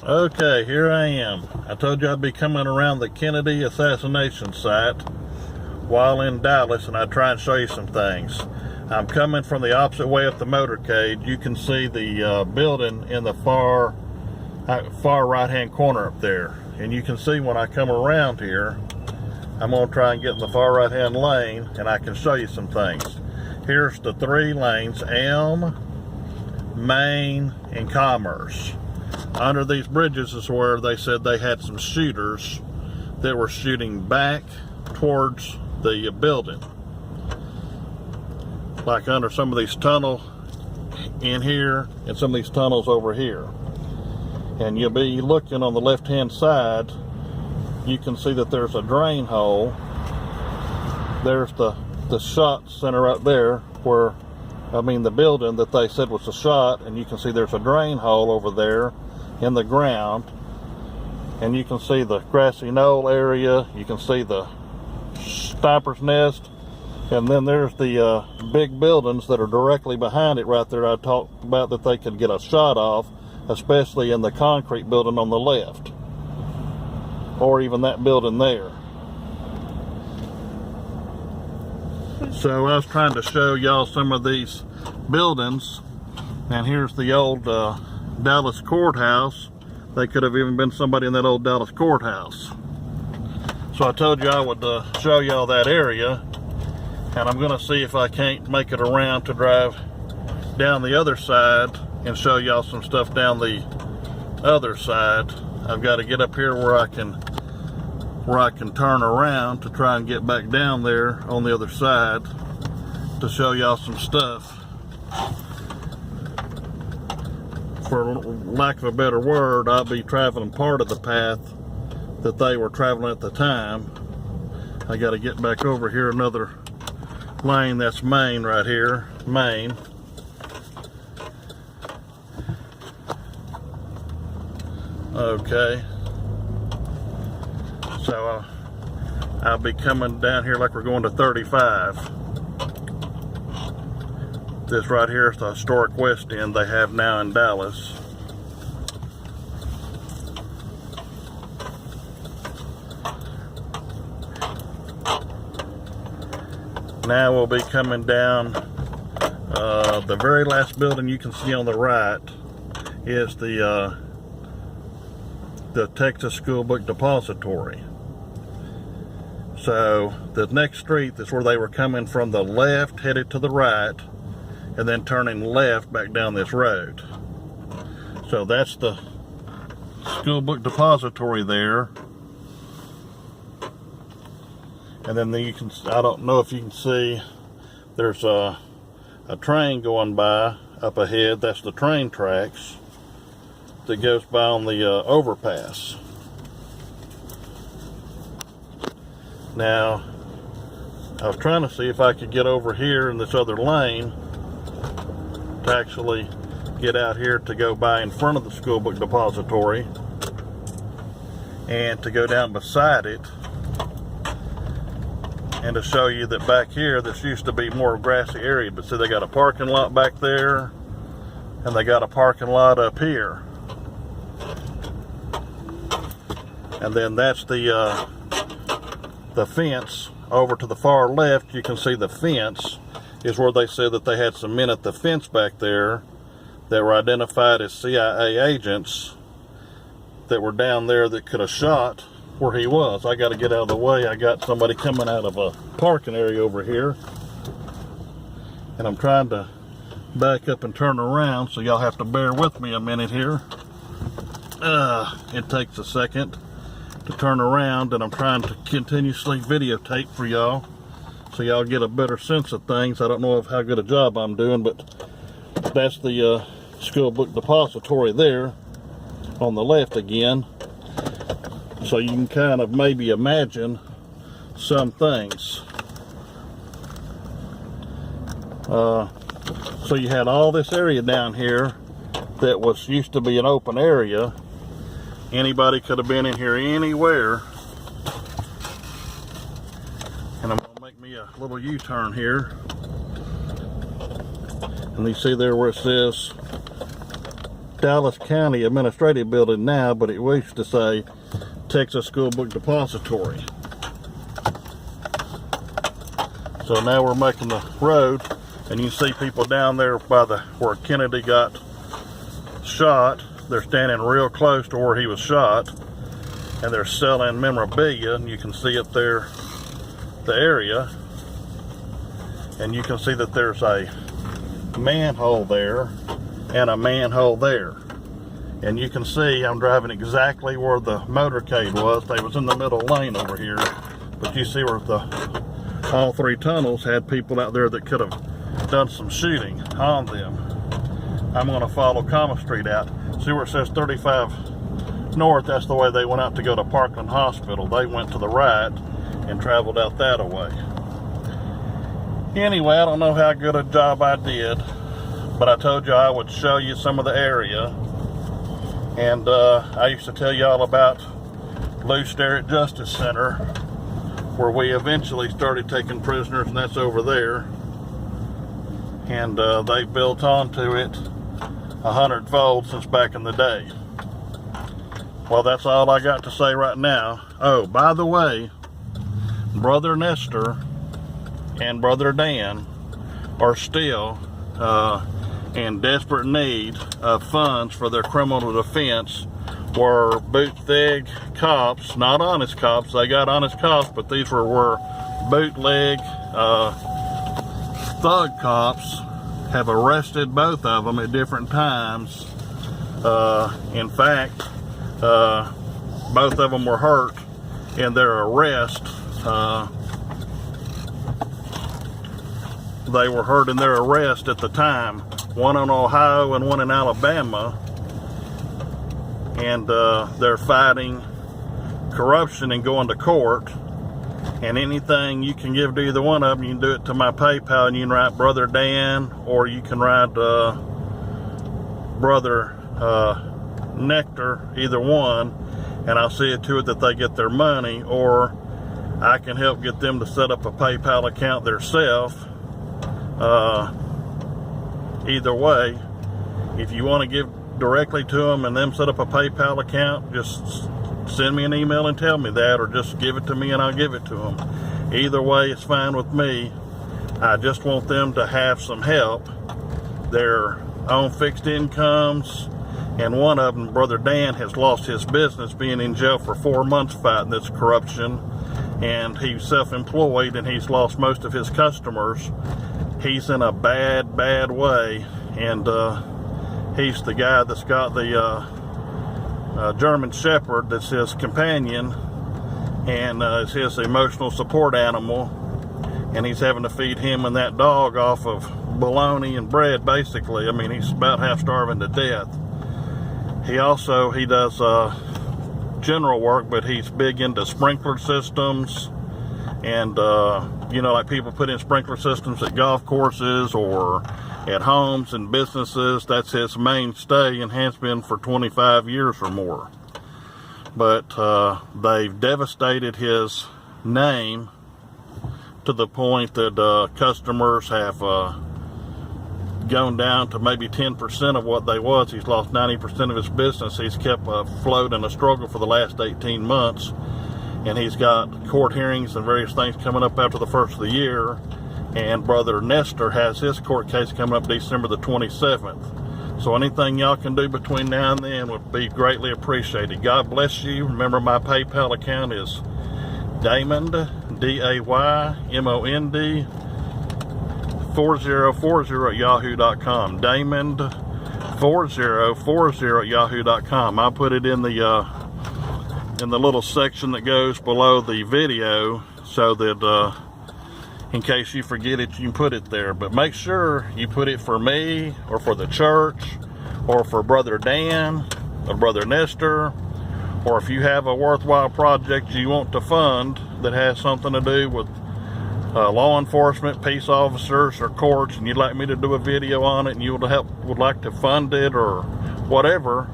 Okay, here I am. I told you I'd be coming around the Kennedy assassination site while in Dallas, and I'd try and show you some things. I'm coming from the opposite way up the motorcade. You can see the building in the far right hand corner up there, and you can see when I come around here, I'm going to try and get in the far right hand lane, and I can show you some things. Here's the 3 lanes: Elm, Main, and Commerce. Under these bridges is where they said they had some shooters that were shooting back towards the building, like under some of these tunnels in here and some of these tunnels over here. And you'll be looking on the left hand side, you can see that there's a drain hole. There's the shot center right there, where the building that they said was a shot, and you can see there's a drain hole over there in the ground, and you can see the grassy knoll area, you can see the sniper's nest, and then there's the big buildings that are directly behind it right there. I talked about that they could get a shot off, especially in the concrete building on the left, or even that building there. So I was trying to show y'all some of these buildings, and here's the old Dallas courthouse. They could have even been somebody in that old Dallas courthouse. So I told you I would show y'all that area, and I'm going to see if I can't make it around to drive down the other side and show y'all some stuff down the other side. I've got to get up here where I can turn around to try and get back down there on the other side to show y'all some stuff. For lack of a better word, I'll be traveling part of the path that they were traveling at the time. I got to get back over here another lane. That's Main right here, Main. Okay. So I'll be coming down here like we're going to 35. This right here is the historic West End they have now in Dallas. Now we'll be coming down, the very last building you can see on the right is the Texas School Book Depository. So the next street is where they were coming from the left, headed to the right, and then turning left back down this road. So that's the School Book Depository there. And then you can, I don't know if you can see, there's a train going by up ahead. That's the train tracks that goes by on the overpass. Now, I was trying to see if I could get over here in this other lane to actually get out here to go by in front of the School Book Depository and to go down beside it, and to show you that back here this used to be more grassy area, but see, they got a parking lot back there and they got a parking lot up here, and then that's the fence over to the far left. You can see the fence is where they said that they had some men at the fence back there that were identified as CIA agents that were down there that could have shot where he was. I got to get out of the way. I got somebody coming out of a parking area over here, and I'm trying to back up and turn around, so y'all have to bear with me a minute here. It takes a second to turn around, and I'm trying to continuously videotape for y'all so y'all get a better sense of things. I don't know how good a job I'm doing, but that's the School Book Depository there on the left again, so you can kind of maybe imagine some things. So you had all this area down here that was used to be an open area. Anybody could have been in here anywhere. And I'm going to make me a little U-turn here. And you see there where it says Dallas County Administrative Building now, but it used to say Texas School Book Depository. So now we're making the road, and you see people down there by where Kennedy got shot. They're standing real close to where he was shot, and they're selling memorabilia, and you can see up there the area, and you can see that there's a manhole there and a manhole there, and you can see I'm driving exactly where the motorcade was. They was in the middle lane over here, but you see where all three tunnels had people out there that could have done some shooting on them. I'm going to follow Common Street out. See where it says 35 North? That's the way they went out to go to Parkland Hospital. They went to the right and traveled out that way. Anyway, I don't know how good a job I did, but I told you I would show you some of the area. And I used to tell you all about Lou Sterrett Justice Center, where we eventually started taking prisoners, and that's over there. And they built onto it 100-fold since back in the day. Well, that's all I got to say right now. Oh, by the way, Brother Nestor and Brother Dan are still in desperate need of funds for their criminal defense, where bootleg cops, not honest cops, they got honest cops, but these were bootleg thug cops have arrested both of them at different times. In fact, both of them were hurt in their arrest. They were hurt in their arrest at the time, one in Ohio and one in Alabama, and they're fighting corruption and going to court. And anything you can give to either one of them, you can do it to my PayPal, and you can write Brother Dan, or you can write Brother Nectar, either one, and I'll see it to it that they get their money, or I can help get them to set up a PayPal account themselves. Either way, if you want to give directly to them and them set up a PayPal account, just send me an email and tell me that, or just give it to me and I'll give it to them. Either way, it's fine with me. I just want them to have some help. They're on fixed incomes, and one of them, Brother Dan, has lost his business, being in jail for 4 months fighting this corruption, and he's self-employed, and he's lost most of his customers. He's in a bad way, and he's the guy that's got the German Shepherd that's his companion, and it's his emotional support animal, and he's having to feed him and that dog off of bologna and bread, basically. I mean, he's about half starving to death. He does general work, but he's big into sprinkler systems, and like people put in sprinkler systems at golf courses or at homes and businesses. That's his mainstay and has been for 25 years or more. But they've devastated his name to the point that customers have gone down to maybe 10% of what they was. He's lost 90% of his business. He's kept afloat in a struggle for the last 18 months. And he's got court hearings and various things coming up after the first of the year. And Brother Nestor has his court case coming up December the 27th. So anything y'all can do between now and then would be greatly appreciated. God bless you. Remember, my PayPal account is Daymond, D-A-Y-M-O-N-D, 4040 at yahoo.com. Daymond 4040 at yahoo.com. I'll put it in the little section that goes below the video, so that in case you forget it, you can put it there. But make sure you put it for me, or for the church, or for Brother Dan, or Brother Nestor, or if you have a worthwhile project you want to fund that has something to do with law enforcement, peace officers, or courts, and you'd like me to do a video on it, and you would like to fund it or whatever,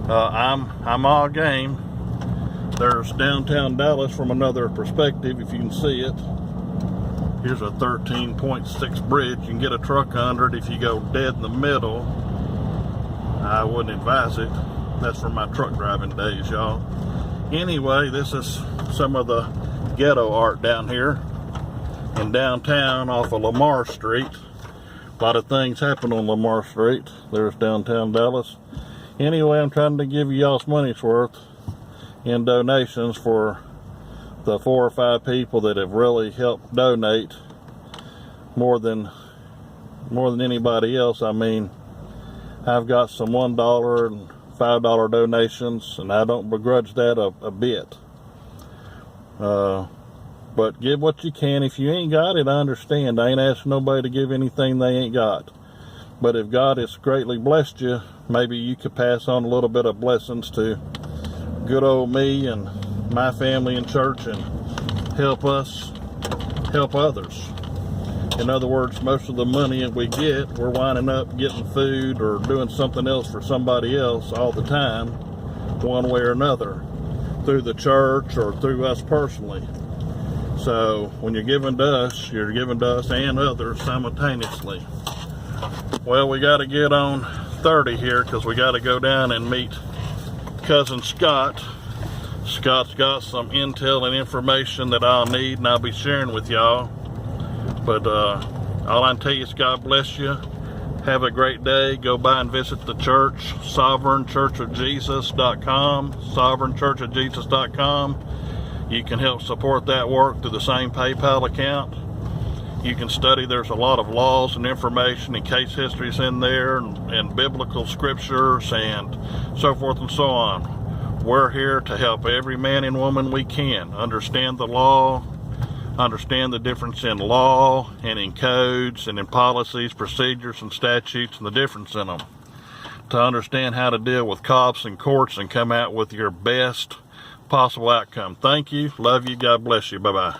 I'm all game. There's downtown Dallas from another perspective, if you can see it. Here's a 13.6 bridge. You can get a truck under it if you go dead in the middle. I wouldn't advise it. That's from my truck driving days, y'all. Anyway, this is some of the ghetto art down here in downtown off of Lamar Street. A lot of things happen on Lamar Street. There's downtown Dallas. Anyway, I'm trying to give you y'all's money's worth in donations for the 4 or 5 people that have really helped donate more than anybody else. I mean, I've got some $1 and $5 donations, and I don't begrudge that a bit. But give what you can. If you ain't got it, I understand. I ain't asking nobody to give anything they ain't got. But if God has greatly blessed you, maybe you could pass on a little bit of blessings to good old me and my family and church, and help us help others. In other words, most of the money that we get, we're winding up getting food or doing something else for somebody else all the time, one way or another, through the church or through us personally. So when you're giving to us, you're giving to us and others simultaneously. Well, we got to get on 30 here because we got to go down and meet cousin Scott. Scott's got some intel and information that I'll need, and I'll be sharing with y'all. But all I can tell you is God bless you. Have a great day. Go by and visit the church, sovereignchurchofjesus.com, sovereignchurchofjesus.com. You can help support that work through the same PayPal account. You can study. There's a lot of laws and information and case histories in there, and biblical scriptures and so forth and so on. We're here to help every man and woman we can understand the law, understand the difference in law and in codes and in policies, procedures, and statutes, and the difference in them, to understand how to deal with cops and courts and come out with your best possible outcome. Thank you. Love you. God bless you. Bye-bye.